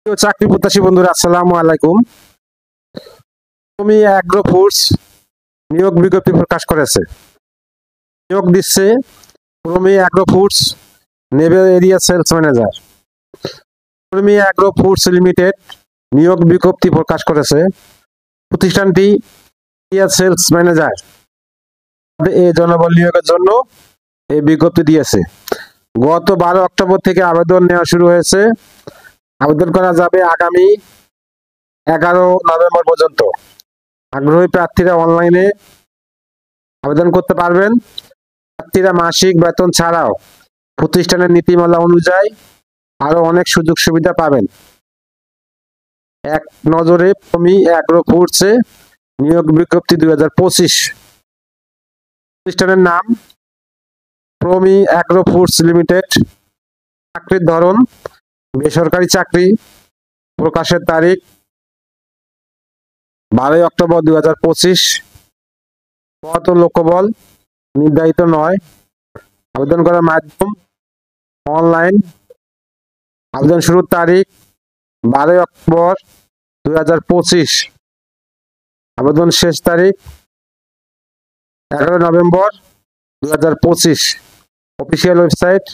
চাকরি প্রত্যাশী বন্ধুরা আসসালামু আলাইকুম। তুমি অ্যাগ্রো ফুডস নিয়োগ বিজ্ঞপ্তি প্রকাশ করেছে। নিয়োগ দিচ্ছে প্রমি অ্যাগ্রো ফুডস নেভেল area sales manager. Promi agro foods limited নিয়োগ বিজ্ঞপ্তি প্রকাশ করেছে। প্রতিষ্ঠানটি এরিয়া সেলস ম্যানেজার এই জনবল নিয়োগের জন্য এই বিজ্ঞপ্তি দিয়েছে। গত 12 অক্টোবর থেকে আবেদন নেওয়া শুরু হয়েছে। আবেদন করা যাবে আগামী 11 নভেম্বর পর্যন্ত। আগ্রহী প্রার্থীরা অনলাইনে আবেদন করতে পারবেন। প্রার্থীরা মাসিক বেতন ছাড়াও প্রতিষ্ঠানের নীতিমালা অনুযায়ী আরো অনেক সুযোগ সুবিধা পাবেন। এক নজরে প্রমি অ্যাগ্রো ফুডসে নিয়োগ বিজ্ঞপ্তি 2025। প্রতিষ্ঠানের নাম প্রমি অ্যাগ্রো ফুডস লিমিটেড। চাকরির ধরন বেসরকারি চাকরি। প্রকাশের তারিখ 12 অক্টোবর 2025। পদ ও লোকবল নির্ধারিত নয়। আবেদন করার মাধ্যম অনলাইন। আবেদন শুরুর তারিখ 12 অক্টোবর 2025। আবেদন শেষ তারিখ 11 নভেম্বর 2025। Official website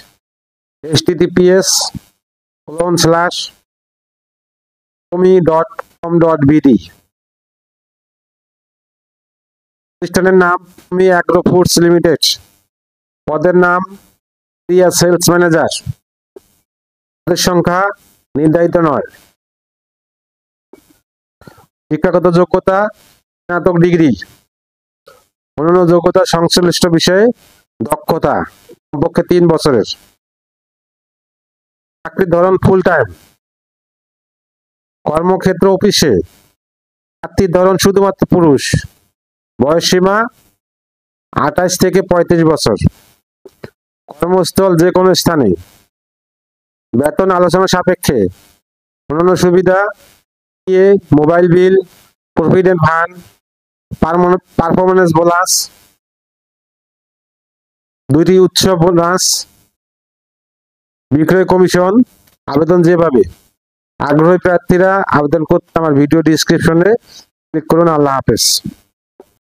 https://promi.com.bd। প্রতিষ্ঠানের নাম প্রমি অ্যাগ্রো ফুডস লিমিটেড। পদের নাম এরিয়া সেলস ম্যানেজার। পদের সংখ্যা নির্ধারিত নয়। শিক্ষাগত যোগ্যতা স্নাতক ডিগ্রি। অন্যান্য যোগ্যতা সংশ্লিষ্ট বিষয়ে দক্ষতা কমপক্ষে 3 বছরের। চাকরির ধরন ফুল টাইম। কর্মক্ষেত্র অফিসে। প্রার্থীর ধরন শুধুমাত্র পুরুষ। বয়সসীমা 28 থেকে 35 বছর। কর্মস্থল যে কোনো স্থানে। বেতন আলোচনা সাপেক্ষে। অন্যান্য সুবিধা mobile bill, provident fund, performance bonus, 2টি উৎসব বোনাস, বিক্রয় কমিশন। আবেদন যেভাবে। আগ্রহী প্রার্থীরা আবেদন করতে আমার ভিডিও ডিসক্রিপশনে ক্লিক করুন। আল্লাহ হাফেজ।